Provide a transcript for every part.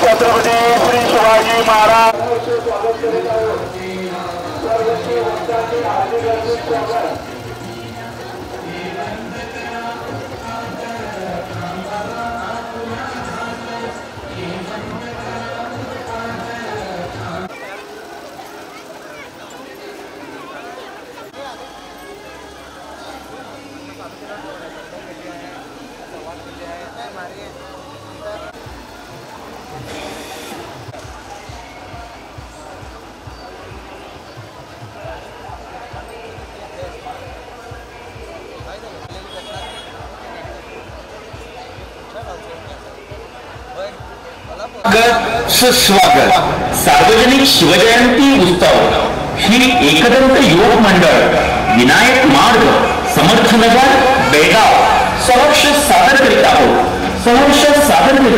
छत्रपती श्री शिवाजी महाराज सुस्वागत सार्वजनिक शिवजयंती उत्सव ही एकदंत योग मंडळ विनायक मार्ग समर्थनगर बेळगाव सहर्ष सादर करीत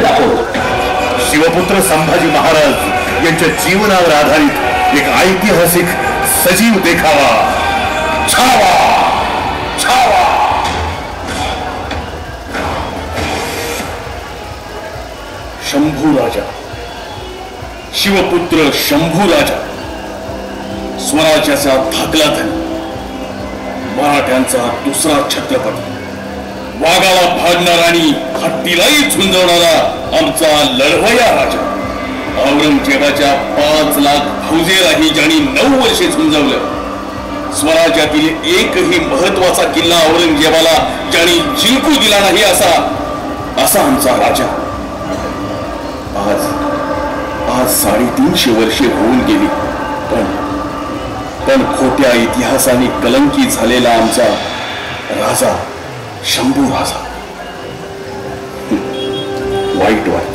आहोत शिवपुत्र संभाजी महाराज यांच्या जीवनावर आधारित एक ऐतिहासिक सजीव देखावा छावा छावा शंभू राजा शिवपुत्र शंभू राजा स्वराज्याचा धाकला धन मराठ्यांचा दुसरा छत्रपती वाघाला भागणारा आणि हत्तीलाही झुंजवणारा आमचा लढवया राजा औरंगजेबाच्या 5 लाख फौजेलाही ज्यांनी 9 वर्षे झुंजवलं स्वराज्यातील एकही महत्वाचा किल्ला औरंगजेबाला ज्यांनी जिंकू दिला नाही असा आमचा राजा आज 350 वर्षे होऊन गेली पण खोट्या इतिहासाने कलंकित झालेला आमचा राजा शंभू राजा वाईट वाटत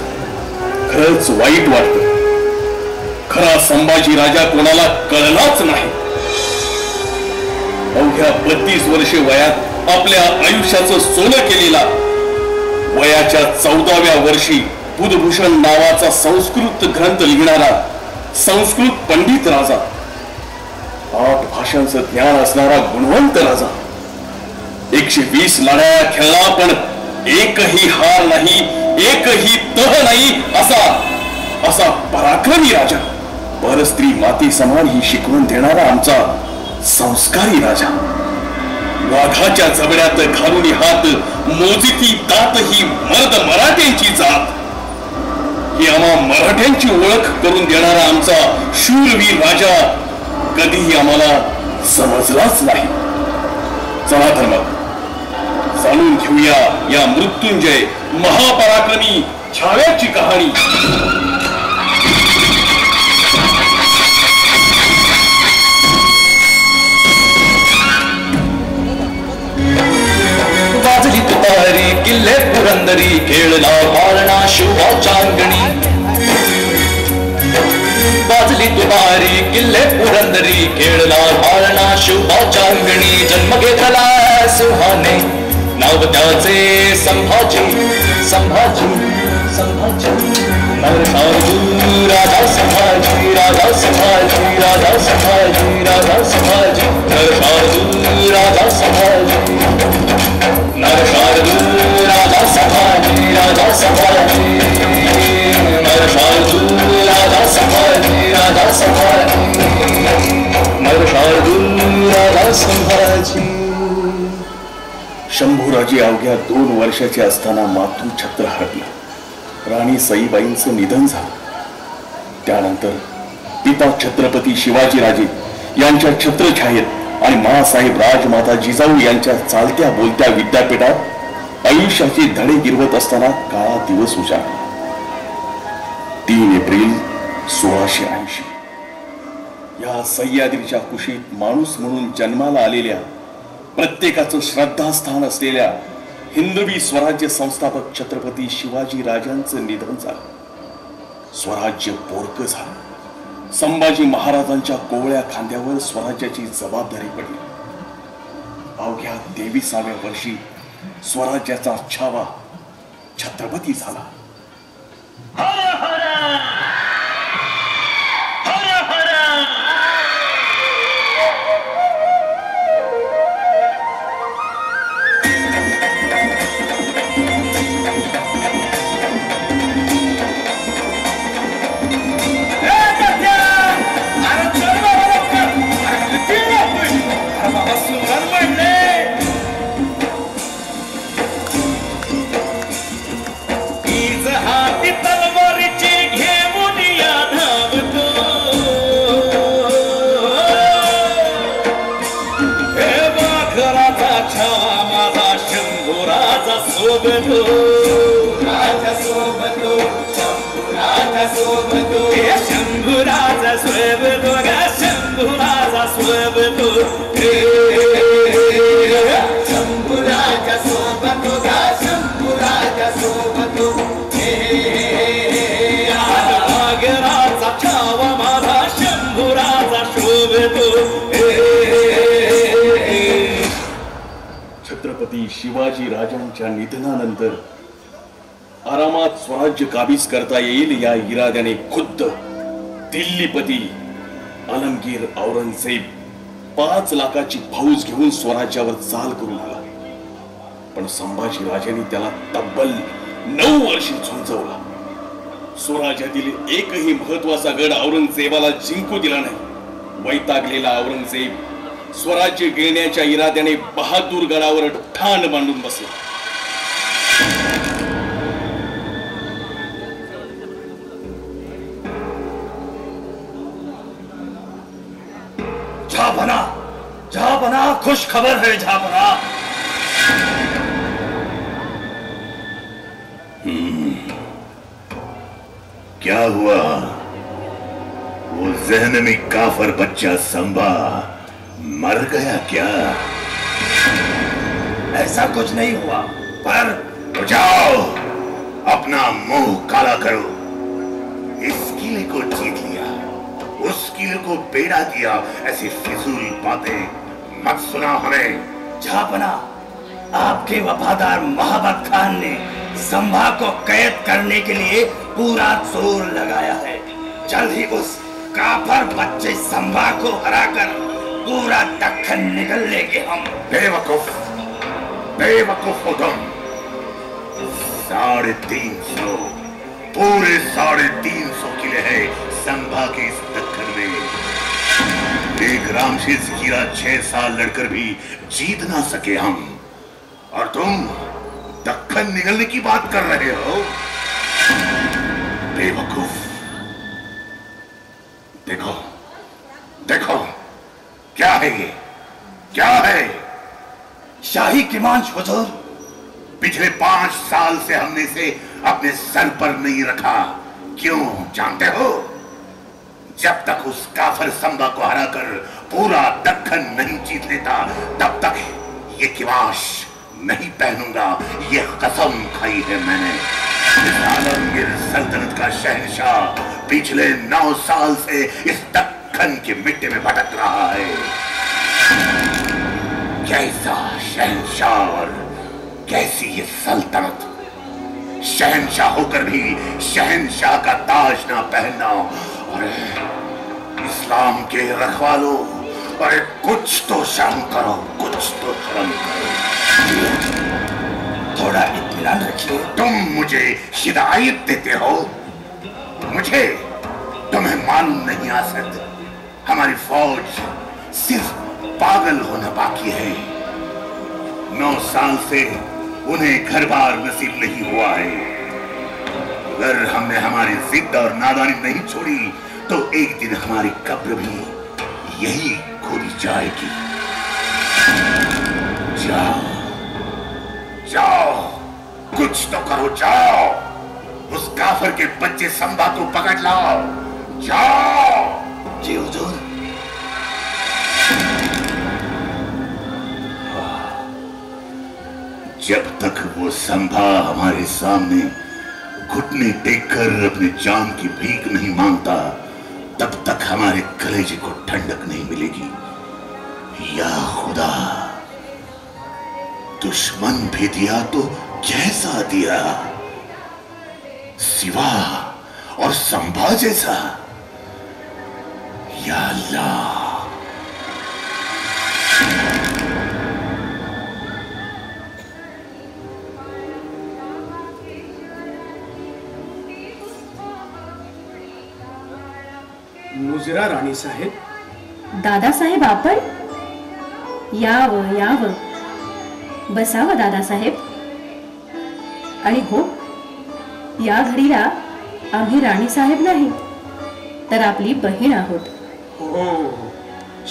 खरंच वाईट वाटत खरा संभाजी राजा कोणाला कळलाच नाही अवघ्या 32 वर्षे वयात आपल्या आयुष्याचं सोनं केलेला वयाच्या 14व्या वर्षी बुधभूषण नावाचा संस्कृत ग्रंथ लिहिणारा संस्कृत पंडित राजा 8 भाषांचं ज्ञान असणारा गुणवंत राजा 120 लढाया खेळला पण एकही हार नाही एकही तह नाही असा पराक्रमी राजा परस्त्री माती समान ही शिकवून देणारा आमचा संस्कारी राजा वाघाच्या जबड्यात घालून हात मोजिती तात ही मर्द मराठ्यांची जात ही आम्हा मराठ्यांची ओळख करून देणारा आमचा शूरवीर राजा कधीही आम्हाला समजलाच नाही चला तर मग जाणून घेऊया या मृत्युंजय महापराक्रमी छाव्याची कहाणी वाजली तुतारी किल्ले पुरंदरी खेळला पाळणा शिवाच्या अंगणी वाजली तुतारी किल्ले पुरंदरी खेळला पाळणा शिवाच्या अंगणी जन्म घेतला सिंहाने नाव त्याचे संभाजी संभाजी संभाजी नरशार्दूल राजा संभाजी राजा संभाजी राजा संभाजी राजा संभाजी नरशार्दूल राजा संभाजी नरशार्दूल राजा संभाजी राजा संभाजी नरशार्दूल राजा संभाजी राजा संभाजी नरशार्दूल राजा संभाजी शंभूराजे अवघ्या 2 वर्षाचे असताना मातृ छत्र हरपलं राणी सईबाईंचं निधन झालं त्यानंतर पिता छत्रपती शिवाजीराजे यांच्या छत्रछायेत आणि मासाहेब राजमाता जिजाऊ यांच्या चालत्या बोलत्या विद्यापीठात आयुष्याचे धडे गिरवत असताना काळा दिवस उजाडला 3 एप्रिल 1680 या सह्याद्रीच्या कुशीत माणूस म्हणून जन्माला आलेल्या प्रत्येकाचं श्रद्धास्थान असलेल्या हिंदवी स्वराज्य संस्थापक छत्रपती शिवाजी राजांचं निधन झालं स्वराज्य पोरकं झालं संभाजी महाराजांच्या कोवळ्या खांद्यावर स्वराज्याची जबाबदारी पडली अवघ्या 23व्या वर्षी स्वराज्याचा छावा छत्रपती झाला शंभूराजा सोबतो राजा सोबतो शंभूराजा सोबतो शंभूराजा सोबतो गा शंभूराजा सोबतो शंभूराजा सोबतो गा शंभूराजा सोबतो नागराचा छावा माझा शंभूराजा शोभतो. छत्रपती शिवाजी राजांच्या निधनानंतर आरामात स्वराज्य काबीज करता येईल या इराद्याने खुद्द दिल्लीपती आलमगीर औरंगजेब 5 लाखाची फौज घेऊन स्वराज्यावर चाल करून आला. पण संभाजी राजांनी त्याला तब्बल 9 वर्षे झुंजवला. स्वराज्यातील एकही महत्वाचा गड औरंगजेबाला जिंकू दिला नाही. वैतागलेला औरंगजेब स्वराज्य गिळण्याच्या इराद्याने बहादूर गडावर ठाण बांधून बसला. झापना खुश खबर है झापना. क्या हुआ? वो जहनमी काफर बच्चा संभा मर गया क्या? ऐसा कुछ नहीं हुआ, पर तो जाओ अपना मुंह काला करो. इस किले को जीत लिया, उस किले को बेड़ा दिया, ऐसी फिजूल बातें मत सुना हमें. झापना, आपके वफादार महाबत खान ने संभा को कैद करने के लिए पूरा जोर लगाया है. जल्द ही उस काफर बच्चे संभा को हराकर पूरा दक्खन निकल लेंगे हम. बेवकूफ, बेवकूफ हो तुम. 350 पूरे 350 किले हैं संभा के इस दक्खन में. एक रामशेर हीरा 6 साल लड़कर भी जीत ना सके हम, और तुम दक्खन निकलने की बात कर रहे हो. बेवकूफ. देखो देखो क्या है ये, क्या है? शाही किमांश हुजूर. पिछले 5 साल से हमने इसे अपने सर पर नहीं रखा. क्यों जानते हो? जब तक उस काफर संभा को हराकर पूरा दक्खन नहीं जीत लेता, तब तक ये किमाश नहीं पहनूंगा. ये कसम खाई है मैंने. आलमगीर सल्तनत का शहंशाह पिछले 9 साल से इस दक्खन की मिट्टी में भटक रहा है. कैसा शहंशाह और कैसी ये सल्तनत. शहंशाह होकर भी शहंशाह का ताज ना पहनना. और इस्लाम के रखवालों, अरे कुछ तो शर्म करो, कुछ तो शर्म करो. थोड़ा इत्मीनान रखिए. तुम मुझे हिदायत देते हो. मुझे तुम्हें मालूम नहीं आसद, हमारी फौज सिर्फ पागल होना बाकी है. 9 साल से उन्हें घर बार नसीब नहीं हुआ है. अगर हमने हमारी जिद और नादानी नहीं छोड़ी तो एक दिन हमारी कब्र भी यही खोदी जाएगी. जाओ जाओ, कुछ तो करो. जाओ उस काफर के बच्चे संभा को पकड़ लाओ. जाओ. जी हुजूर. जब तक वो संभा हमारे सामने घुटने टेककर अपनी जान की भीख नहीं मांगता, तब तक हमारे कलेजे को ठंडक नहीं मिलेगी. या खुदा, दुश्मन भी दिया तो कैसा दिया, सिवा और संभा जैसा. या अल्लाह. मुजरा राणी साहेब. दादासाहेब आपण? यावं यावं, बसावं दादासाहेब. आणि हो, या घडीला आम्ही राणी साहेब नाही तर आपली बहीण आहोत. हो,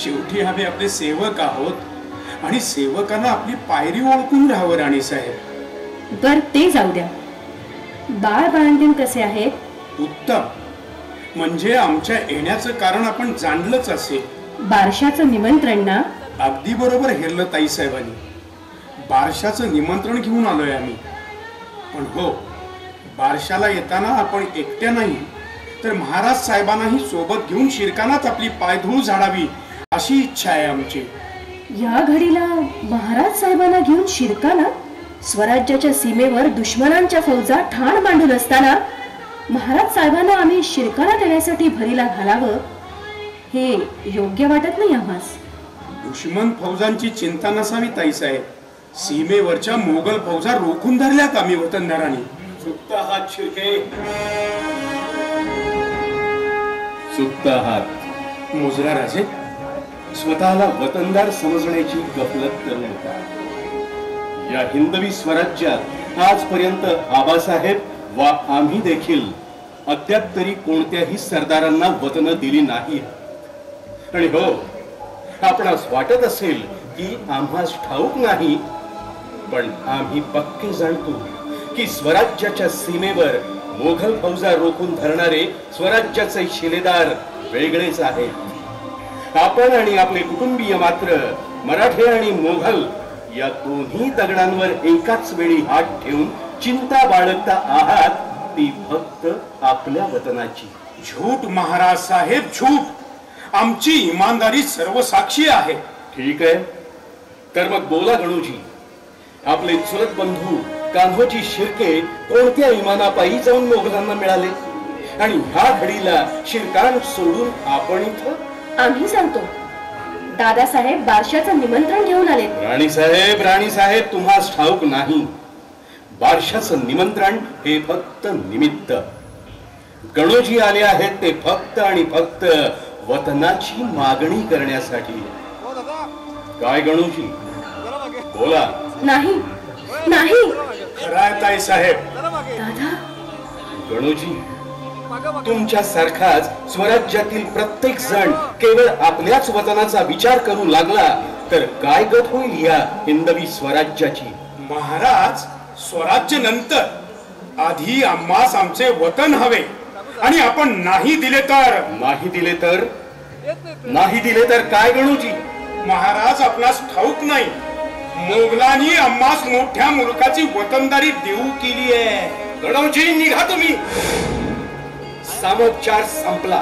शेवटी आम्ही आपले सेवक आहोत आणि सेवकांना आपली पायरी ओळखून राहावं राणी साहेब. बर ते जाऊ द्या, बाळ बाळंतीण कसे आहेत? उत्तम. म्हणजे आमच्या येण्याचं कारण आपण जाणलंच असेल. बारशाचं निमंत्रण ना? अगदी बरोबर हेरलं ताई साहेबांनी. बारशाचं निमंत्रण घेऊन आलोय आम्ही. पण हो, बारशाला येताना आपण एकट्या नाही तर महाराज साहेबांनाही सोबत घेऊन शिरकानाच आपली पायधूळ झाडावी अशी इच्छा आहे आमची. या घडीला महाराज साहेबांना घेऊन शिरकाना? स्वराज्याच्या सीमेवर दुश्मनांच्या फौजा ठाण मांडून असताना महाराज साहेबांना आम्ही शिरकाना देण्यासाठी भरीला घालावं हे योग्य वाटत नाही आम्हास. दुश्मन फौजांची चिंता नसावी ताईसाहेब. सीमेवरच्या मोगल फौजा रोखून धरल्यात आम्ही वतनदारांनी. सुप्त हात शिर्के, सुप्त हात. मोजरा राजे, स्वतःला वतनदार समजण्याची गफलत करू नका. या हिंदवी स्वराज्यात आजपर्यंत आबासाहेब वा आम्ही देखील अद्याप तरी कोणत्याही सरदारांना वतन दिली नाही. आणि हो, आपणास वाटत असेल की आम्हास ठाऊक नाही, पण आम्ही पक्के जाणतो की स्वराज्याच्या सीमेवर मोघल फौजा रोखून धरणारे स्वराज्याचे शिलेदार वेगळेच आहेत. आपण आणि आपले कुटुंबीय मात्र मराठे आणि मोघल या दोन्ही दगडांवर एकाच वेळी हात ठेवून चिंता बाळगता आहात, ती फक्त आपल्या वतनाची. झूट महाराज साहेब, झूट. आमची इमानदारी सर्व साक्षी आहे. ठीक आहे, तर मग बोला गणूजी. आपले चुलत बंधू कान्होजी शिर्के कोणत्या इमानापायी जाऊन मोगलांना मिळाले आणि ह्या घडीला शिरकान सोडून आपण इथं? आम्ही सांगतो, दादासाहेब बारशाचं निमंत्रण घेऊन आले. राणीसाहेब, तुम्हास ठाऊक नाही. बारशाचं निमंत्रण हे फक्त निमित्त. गणोजी आले आहेत ते फक्त आणि फक्त वतनाची मागणी करण्यासाठी. काय गणोजी, बोला. नाही नाही. खराय ताई साहेब. दादा. गणोजी, तुमच्या सारखाच स्वराज्यातील प्रत्येक जण केवळ आपल्याच वतनाचा विचार करू लागला तर काय गत होईल या हिंदवी स्वराज्याची? महाराज, स्वराज्य नंतर, आधी आम्हास आमचे वतन हवे. आणि आपण नाही दिले तर काय गणूजी? महाराज, आपणास ठाऊक नाही, मोगलांनी आम्हास मोठ्या मुलकाची वतनदारी देऊ केली आहे. गणूजी, निघा तुम्ही. सामोपचार संपला.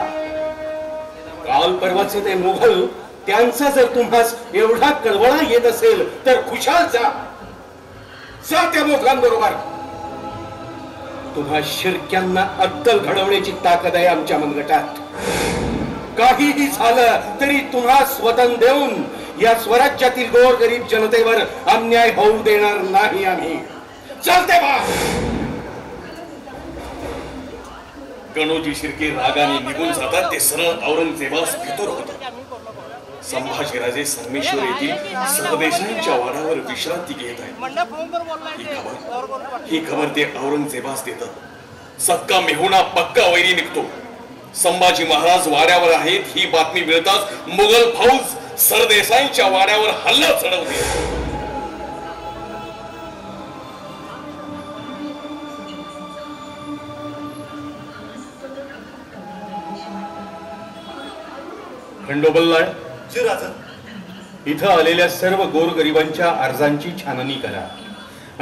काल परवाचे ते मोघल, त्यांचा जर तुम्हास एवढा कळवळा येत असेल तर खुशाल जा त्या मोघलांबरोबर. तुम्हा शिर्क्यांना अद्दल घडवण्याची ताकद आहे आमच्या मनगटात. काहीही झालं तरी तुम्हा स्वतन देऊन या स्वराज्यातील गोरगरीब जनतेवर अन्याय होऊ देणार नाही आम्ही. चालते बा. गणोजी शिर्के रागाने निघून जातात ते सरळ औरंगजेबास फितूर होतात. संभाजीराजे संगमेश्वर येथील सहदेशांच्या वाड्यावर विश्रांती घेत आहेत. ही खबर ते औरंगजेबास देतात. सक्का मेहुणा पक्का वैरी निघतो. संभाजी महाराज वाड्यावर आहेत ही बातमी मिळताच मुघल फौज सरदेसाईंच्या वाड्यावर हल्ला चढवते. खंडोबल्लाळ, इथं आलेल्या सर्व गोरगरिबांच्या अर्जांची छाननी करा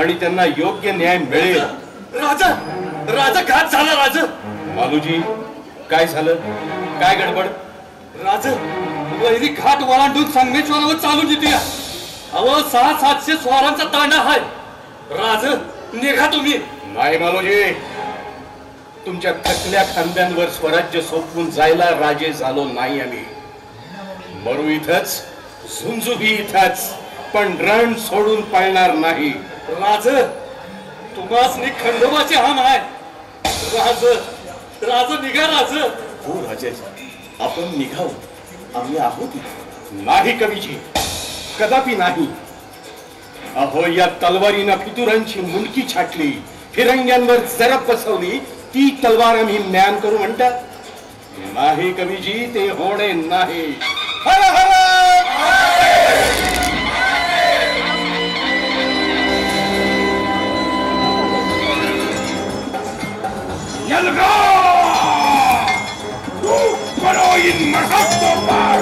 आणि त्यांना योग्य न्याय मिळेल. राजा घात झाला. राजा मालूजी, काय झालं? काय गडबड? राजा, वैरी घाट ओलांडून संगमेश्वरावर चालून येते. अहो, 600-700 स्वारांचा तांडा आहे. राजा, निघा तुम्ही. नाही मालूजी, तुमच्या थकल्या खांद्यांवर स्वराज्य सोपवून जायला राजे झालो नाही आम्ही. मरू इथंच, झुंजुबी इथंच, पण रण सोडून पळणार नाही. राजा, तुम्हास खंडोबाचे हाम आहे. राजा निघा. राजा. हो राजे, आपण निघावं. आम्ही आहोत. नाही कवीजी, कदापि नाही. अहो, या तलवारीनं फितुरांची मुंडकी छाटली, फिरंग्यांवर जरब बसवली, ती तलवार आम्ही म्यान करू म्हणतात? नाही कवीजी, ते होणे नाही. हर हर. अलगाव! धूप करो इन मरहट्टों पर!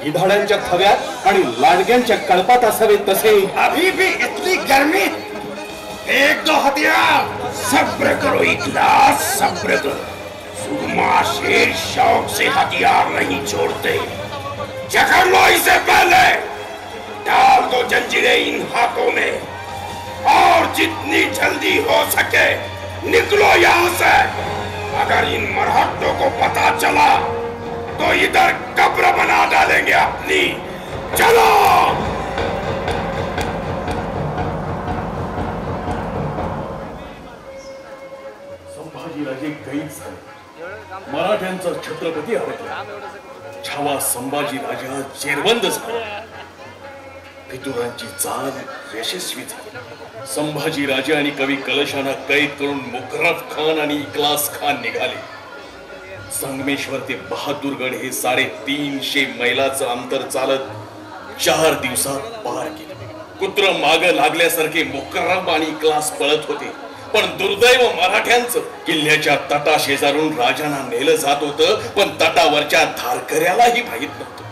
गिधाड्यांच्या थव्यात आणि लांडग्यांच्या कळपात असावे तसे अभी भी इतनी गर्मी? एक दो हथियार! सब्र करो इखलास, सब्र करो। सुरमा शेर शौक से हथियार नहीं छोड़ते। जकड़ लो इसे पहले, डाल दो जंजीरें इन हाथों में और जितनी जल्दी हो सके निकलो यहाँ से। अगर इन मरहट्टों को पता चला तो इधर कब्र बना डालेंगे अपनी। चलो! संभाजीराजे कैद झाले, मराठ्यांचा छत्रपती हरपला, छावा संभाजीराजा जेरबंद झाला, फितुरांची चाल यशस्वी झाली। संभाजीराजे आणि कवी कलशांना कैद करून मुकर्रफ खान आणि इखलास खान निघाले। संगमेश्वर ते बहादूरगड हे 350 मैलाचं अंतर चालत 4 दिवसात पार केले। कुत्र माग लागल्यासारखे मुकर्रम आणि इखलास पळत होते, पण दुर्दैव मराठ्यांचं किल्ल्याच्या तटाशेजारून राजांना नेलं जात होतं, पण तटावरच्या धारकऱ्यालाही माहित नव्हतं।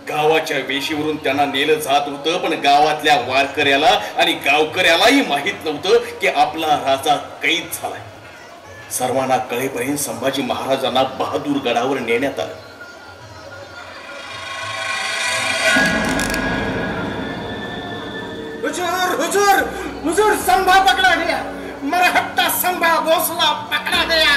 गावाच्या वेशीवरून त्यांना नेलं जात होतं, पण गावातल्या वारकऱ्याला आणि गावकऱ्यालाही माहित नव्हतं की आपला राजा कैद झालाय। सर्वांना कळेपर्यंत संभाजी महाराजांना बहादूर गडावर नेण्यात आलं। हुजूर हुजूर हुजूर, संभा पकड़ा गया, मरहट्टा संभा भोसला पकड़ा गया।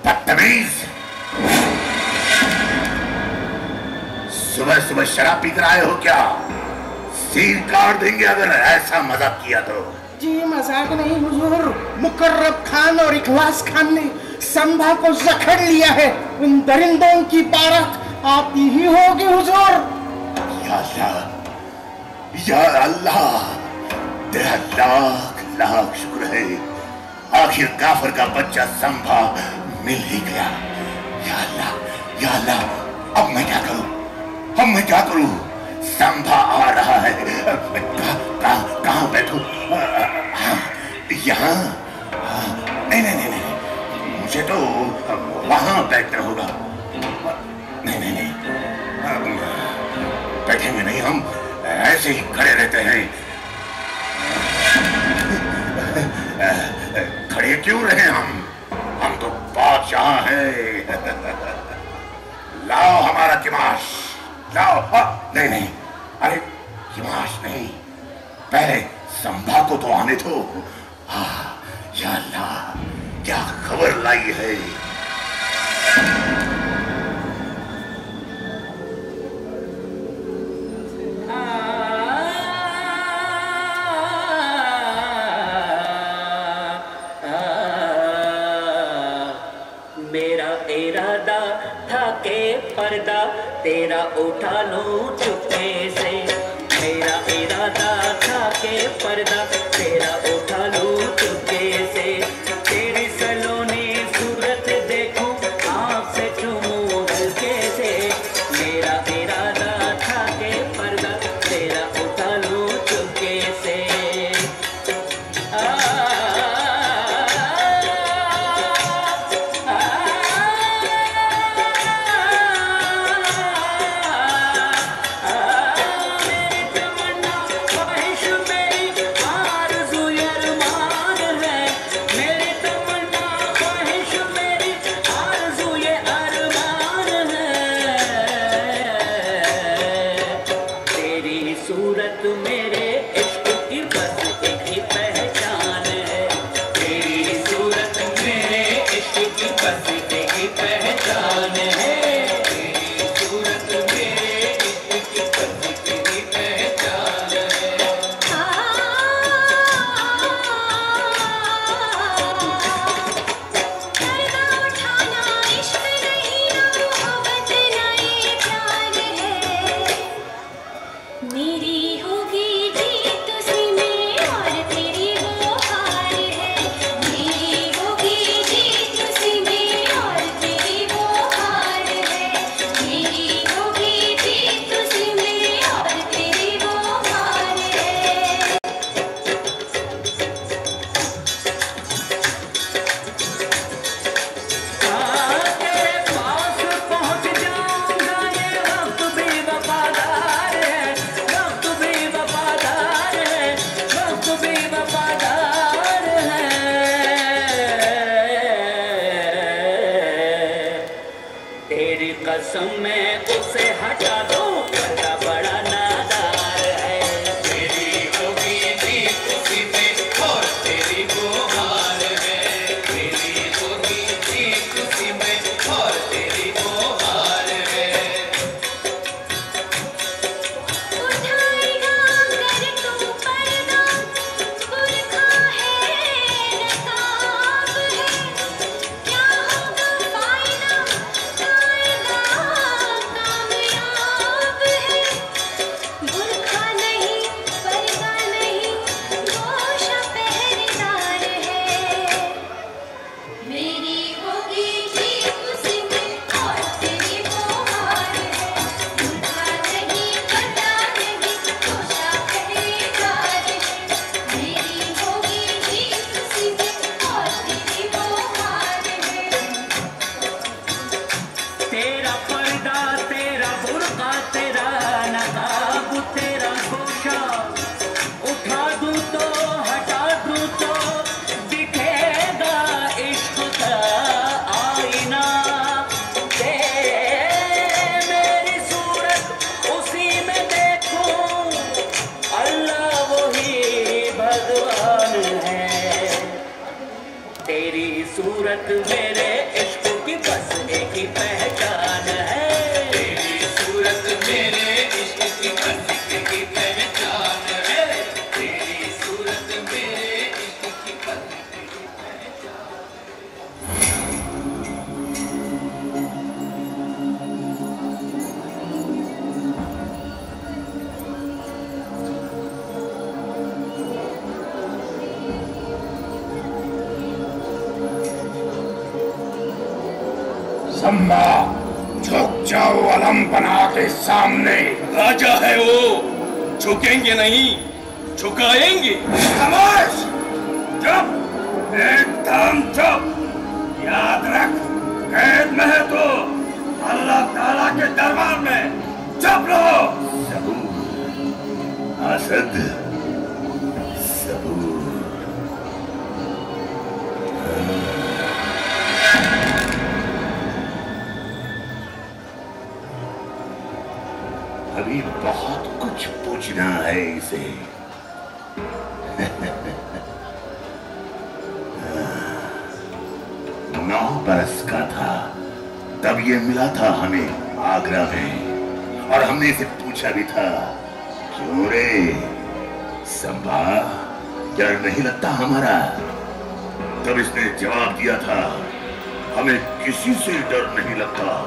बदतमीज! सुबह सुबह शराब पी कर आए हो क्या? सिर काट देंगे अगर ऐसा मजाक किया तो। जी मजाक नहीं हुजूर, मुकर्रब खान और इखलास खान ने संभा को जकड़ लिया है। उन दरिंदों की बारात आती ही होगी हुजूर। या अल्लाह, या अल्लाह, तेरा लाख लाख शुक्र है, आखिर काफर का बच्चा संभा मिल ही गया। या अल्लाह, या अल्लाह, अब मैं क्या करूं? अब मैं क्या करूं? संभा आ रहा है। कहाँ बैठूं? यहाँ? नहीं नहीं नहीं नहीं, मुझे तो वहां बैठना होगा। नहीं नहीं नहीं, बैठेंगे नहीं, हम ऐसे ही खड़े रहते हैं। खड़े क्यों रहे हम तो बादशाह हैं। लाओ हमारा किमाश, लाओ। नहीं नहीं, अरे किमाश नहीं, पहले संभा को तो आने दो। या अल्लाह, क्या खबर लाई है। मेरा इरादा था के पर्दा तेरा उठा लूं चुपके से। मेरा इरादा था के पर्दा तेरा उठा लूं चुपके से। तेरी सलोनी सूरत देखूं आँख से चूमूं झुके से। मेरा इरादा था के पर्दा तेरा उठा लूं चुपके से। सूरत मेरे इश्क की बस एक ही पहचान है। तेरी सूरत मेरे इश्क की बस एक ही पहचान है। तेरी सूरत मेरे इश्क की बस एक ही पहचान संभा, झुक जाओ अलंपना के सामने। राजा है वो, झुकेंगे नहीं, झुकाएंगे। खामोश! चुप! एकदम चुप! याद रख, कैद में है तो अल्लाह ताला के दरबार में। चुप रहो। सबूर, असद, सबूर। अभी बहुत कुछ पूछना है इसे। 9 बरस का था तब ये मिला था हमें आगरा में, और हमने इसे पूछा भी था, क्यों रे संभा, डर नहीं लगता हमारा? तब इसने जवाब दिया था, हमें किसी से डर नहीं लगता,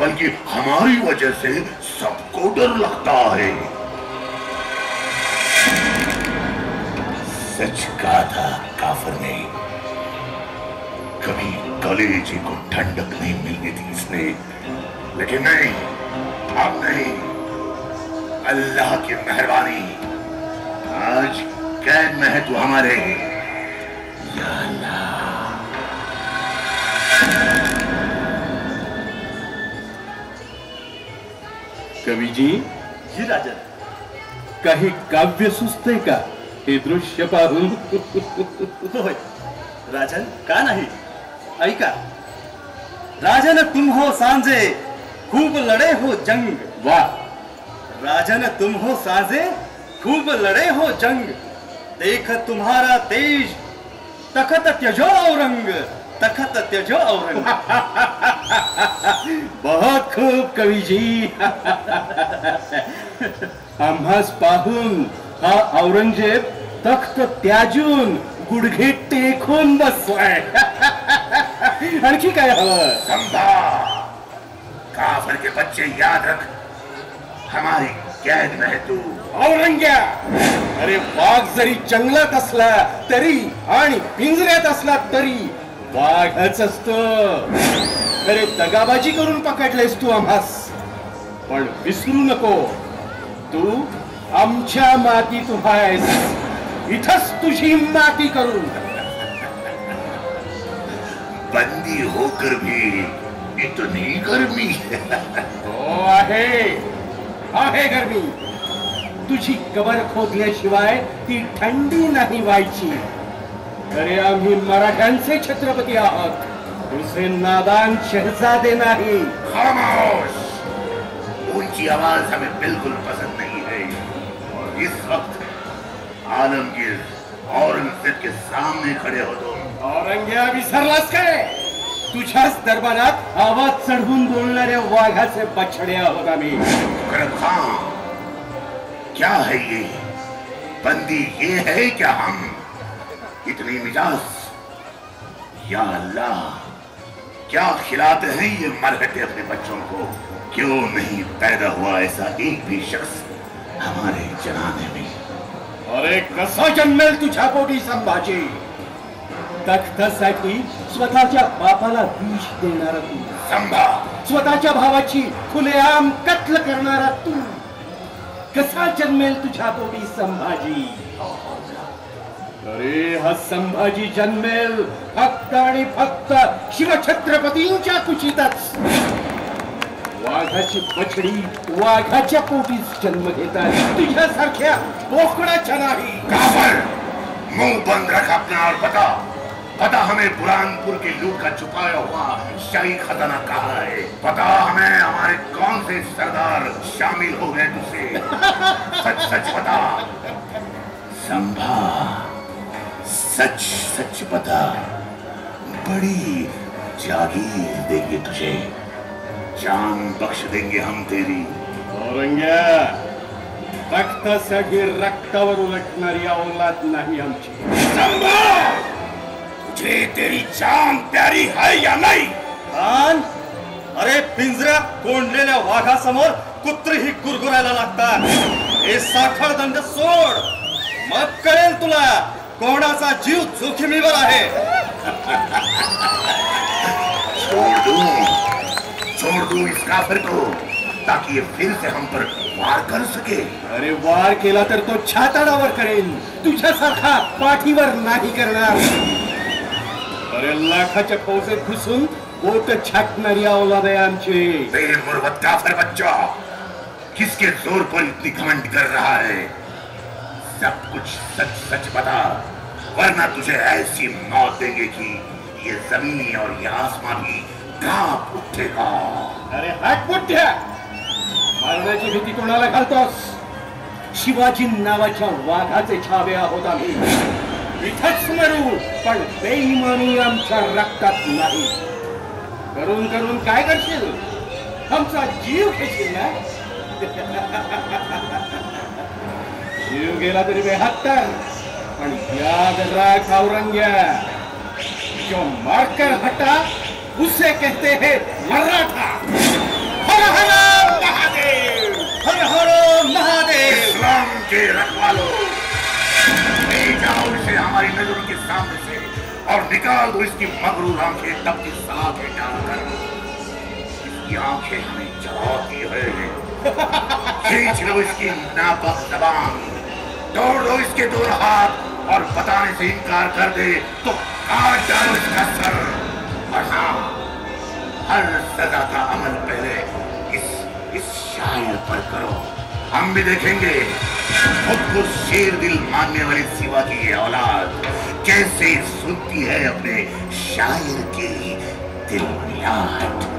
बल्कि हमारी वजह से सबको डर लगता है। सच कहा था काफिर ने। कभी कलेजे को ठंडक नहीं मिलनी थी इसने, लेकिन नहीं, अब नहीं। अल्लाह की मेहरबानी, आज कैद में है तू हमारे। या अल्लाह। कवी जी राजन, काही काव्य सुचते का हे दृश्य पाहून? होय राजन, का नाही? ऐका, राजन तुम हो सांजे खूब लड़े हो जंग। वाह! राजन तुम हो सांजे खूब लड़े हो जंग, देख तुम्हारा तेज तखत त्यजो औरंग, तखत त्यजो औरंग। बहुत खूप कवी जी। आम्हास पाहून हा औरंगजेब तख्त त्याजून गुडघे टेकून बसलाय। आणखी काय हवं? संभा, काफिर के बच्चे याद रख, हमारी कैद में है तू। औरंग्या, अरे वाघ जरी जंगलात असला तरी आणि पिंजऱ्यात असला तरी वाघच असतो। अरे दगाबाजी करून पकडलेस तू आम्हास, पण विसरू नको, तू आमच्या मातीत उभायस, इथंच तुझी माती करू। बंदी होकर भी इतनी गर्मी। हो आहे गर्मी। तुझी कबर खोदल्याशिवाय ती थंडी नाही व्हायची। अरे आम्ही मराठ्यांचे छत्रपती आहोत, तुझे नादान शहजादे नाही। खामोश! ऊंची आवाज हमें बिल्कुल पसंद नहीं है। इस वक्त आलमगीर औरंगजेब के सामने खड़े हो तुम। औरंग्या, विसरलास काय? तुझ्याच दरबारात आवाज चढवून बोलणाऱ्या वाघाचे बछडे आहोत आम्ही। मुकरम खान, क्या है ये? बंदी ये है क्या हम? इतनी मिजाज! या अल्लाह, क्या खिलाते हैं ये मरहटे अपने बच्चों को? क्यों नहीं पैदा हुआ ऐसा एक भी शख्स हमारे जनाने में? अरे कसा जन्मेल तुझ्या पोटी संभाजी? तख्तासाठी स्वतःच्या बापाला विष देणारा तू, संभा, स्वतःच्या भावाची खुलेआम कत्ल करणारा तू, कसा जन्मेल तुझ्या पोटी संभाजी? अरे हा संभाजी जन्मेल फक्त आणि फक्त शिवछत्रपतींच्या कुशीतच। वाघाची बछडी वाघाच्या पोटीच जन्म घेतात, तुझ्यासारख्या बोकडाच्या नाही। काफिर, मुंह बंद रख अपना और बता हमें बुरहानपुर की लूट का छुपाया हुआ शाही खजाना कहाँ है? पता हमें हमारे कौन से सरदार शामिल हो गए तुझसे? सच सच बता संभा, सच सच बता। बड़ी जागीर देंगे तुझे, जान बख्श देंगे हम तेरी। औरंग्या, रक्तासाठी रक्तावर उलटणारी औलाद नाही आमची। तुझे तेरी जान प्यारी है या नहीं? खान, अरे पिंजऱ्यात कोंडलेल्या वाघासमोर कुत्रीही गुरगुरायला लागतात। हे साखर दंड सोड, मग कळेल तुला कोणाचा जीव जोखमीवर आहे। छोड़ दूं इस काफिर को ताकि ये फिर से हम पर वार कर सके। अरे वार केला तर तो छाताडावर करेल, तुझ्यासारखा पाठीवर नाही करणार। अरे लाखाच्या फौजेत घुसून बोट छाटणारी औलाद आहे आमची। बेमुरवत काफिर बच्चा, किसके जोर पर इतनी घमंड कर रहा है? सब कुछ सच सच बता, वरना तुझे ऐसी मौत देंगे कि ये जमीन और ये आसमां भी कांप उठेगा। अरे हात मोठ्या, मरणाची भीती कोणाला घालतोस? शिवाजी नावाच्या वाघाचे छावे आहोत आम्ही। इथंच मरू, पण बेईमानी आमच्या रक्तात नाही। करून करून काय करशील? आमचा जीव घेशील ना? जीव गेला तरी बेहत्तर, पण याद रख औरंग्या, जो मारकर हटा उसे कहते हैं मराठा। हर हर महादेव, हर हर महादेव। इस्लाम के रखवालों, ले जाओ इसे हमारी नजरों के सामने से और निकाल दो इसकी मगरूर आंखें तपती सलाख में डालकर। इसकी आंखें हमें जलाती है। खींच लो इसकी नापाक जबान, तोड़ दो इसके दो हाथ और बताने से इनकार कर दे तो काट डालो इसका सर। और हाँ, हर सजा का अमल पहले इस शायर पर करो। हम भी देखेंगे खुद को शेर दिल मानने वाली सिवा की ये औलाद कैसे सुनती है अपने शायर की दिलमनियात।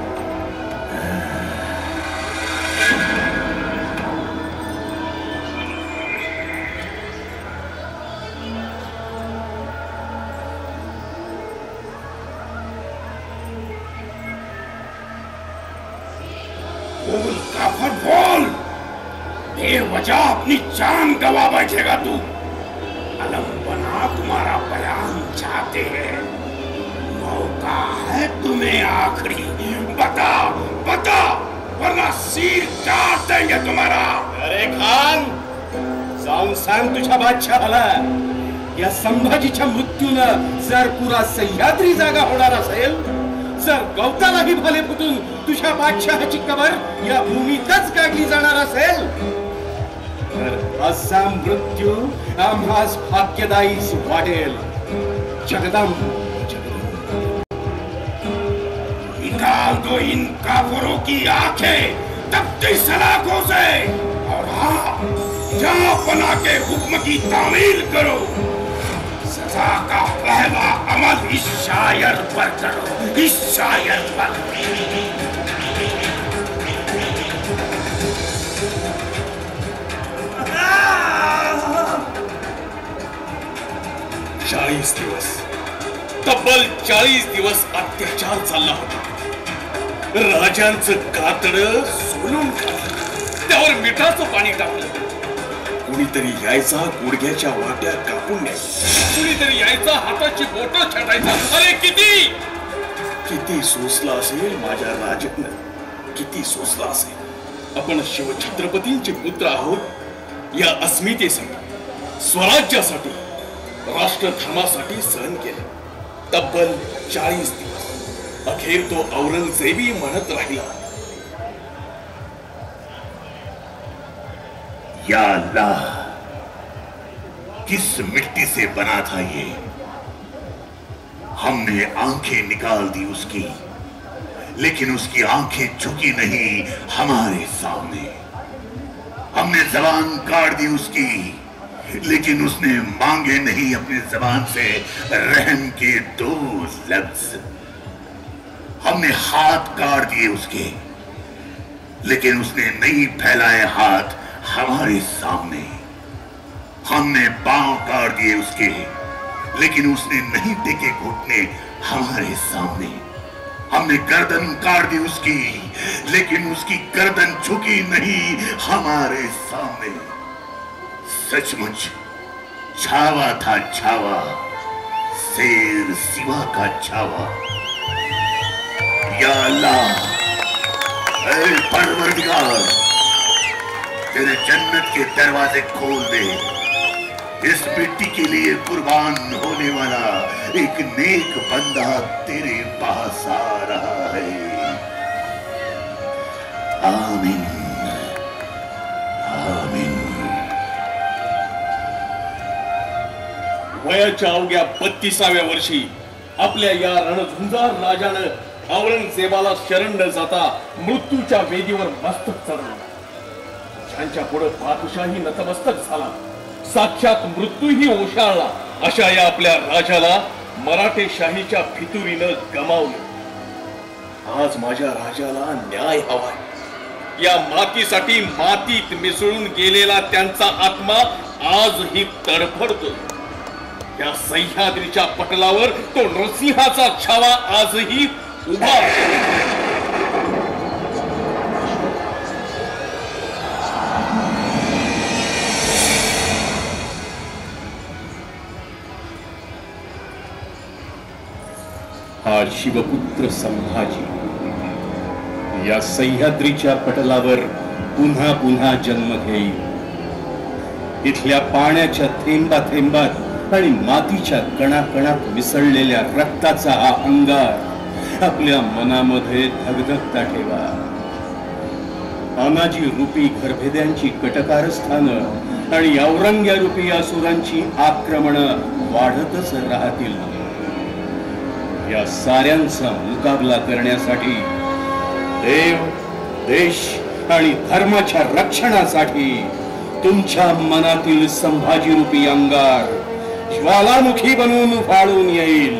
बोल काफर बोल, बेवजह अपनी जान गवा बैठेगा तू। अलम बना तुम्हारा बयान चाहते हैं, मौका है तुम्हें आखिरी। बता बता, वरना सिर काट देंगे तुम्हारा। अरे खान, जाऊन सांग तुझ्या बादशाहाला, या संभाजीच्या मृत्यूनं जर पुरा सह्याद्री जागा होणार असेल, जर गवतालाही भले फुटून तुझ्या बादशाहाची कबर या भूमीतच गाडली जाणार असेल, तर असा मृत्यू आम्हास भाग्यदायीच वाटेल। जगदंब, निकाल दो इन काफिरों की आंखें तपती सलाखों से, और हाँ, जाओ बना के हुक्म की तामील करो। सजा का पहला अमल इस शायर पर करो, इस शायर पर। 40 दिवस, तब्बल 40 दिवस अत्याचार चालला होता। राजांचं कातडं सोलून काढलं, त्यावर मिठाचं पाणी टाकलं। कुणीतरी यायचा गुडघ्याच्या वाट्या कापून न्यायचा, कुणीतरी यायचा हाताची बोटं छाटायचा। अरे किती सोसला असेल माझ्या राजानं, किती सोसला असेल। आपण शिवछत्रपतींचे पुत्र आहोत, या अस्मितेसाठी, स्वराज्यासाठी, राष्ट्रधर्मासाठी सहन केले तब्बल 40 दिवस। अखेर तो औरंगजेबी म्हणत राहिला, या अल्लाह, किस मिट्टी से बना था ये? हमने आंखें निकाल दी उसकी, लेकिन उसकी आंखें झुकी नहीं हमारे सामने। हमने जबान काट दी उसकी, लेकिन उसने मांगे नहीं अपनी जबान से रहम के 2 लफ्ज। हमने हाथ काट दिए उसके, लेकिन उसने नहीं फैलाए हाथ हमारे सामने। हमने पांव काट दिए उसके, लेकिन उसने नहीं टेके घुटने हमारे सामने। हमने गर्दन काट दी उसकी, लेकिन उसकी गर्दन झुकी नहीं हमारे सामने। सचमुच छावा था छावा, शेर सिवा का छावा। या अल्लाह, ऐ परवरदिगार, तेरे जन्नत के दरवाजे खोल दे। इस मिट्टी के लिए कुर्बान होने वाला एक नेक बंदा तेरे पास आ रहा है। आमीन, आमीन। वयाच्या अवघ्या 32व्या वर्षी आपल्या या रणझुंजार राजानं औरंगजेबाला शरण न जाता मृत्यूच्या वेदीवर मस्तक चढवलं. ज्यांच्या पुढे पातशाही नतमस्तक झाला, साक्षात मृत्यूही ओशाळला, अशा या आपल्या राजाला मराठेशाहीच्या फितुरीनं गमावलं. आज माझ्या राजाला न्याय हवाय. या मातीसाठी मातीत मिसळून गेलेला त्यांचा आत्मा आजही तडफडतो. या सह्याद्रीच्या पटलावर तो नरसिंहाचा छावा आजही उभा आहे. हा शिवपुत्र संभाजी या सह्याद्रीच्या पटलावर पुन्हा पुन्हा जन्म घेईल. इथल्या पाण्याच्या थेंबा थेंबात आणि मातीच्या कणाकणात मिसळलेल्या रक्ताचा हा अंगार आपल्या मनामध्ये धगधगता ठेवा. अनाजी रूपी घरभेद्यांची कटकारस्थानं आणि औरंग्या रूपी असुरांची आक्रमणं वाढतच राहतील. या साऱ्यांचा मुकाबला करण्यासाठी देव, देश आणि धर्माच्या रक्षणासाठी तुमच्या मनातील संभाजी रूपी अंगार ज्वालामुखी बनून फाळून येईल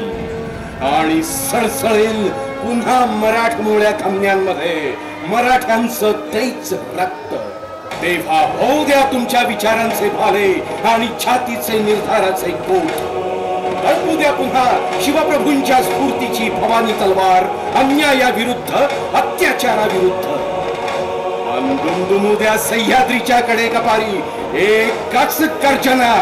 आणि सळसळेल पुन्हा मराठमोळ्या कन्यांमध्ये मराठ्यांचं तेच रक्त. तेव्हा होऊ द्या तुमच्या विचारांचे भाले आणि छातीचे निर्धाराचे कोट. अडकू द्या पुन्हा शिवप्रभूंच्या स्फूर्तीची भवानी तलवार अन्यायाविरुद्ध, अत्याचाराविरुद्ध. दुमदुमू द्या सह्याद्रीच्या कडे कपारी एकच गर्जना.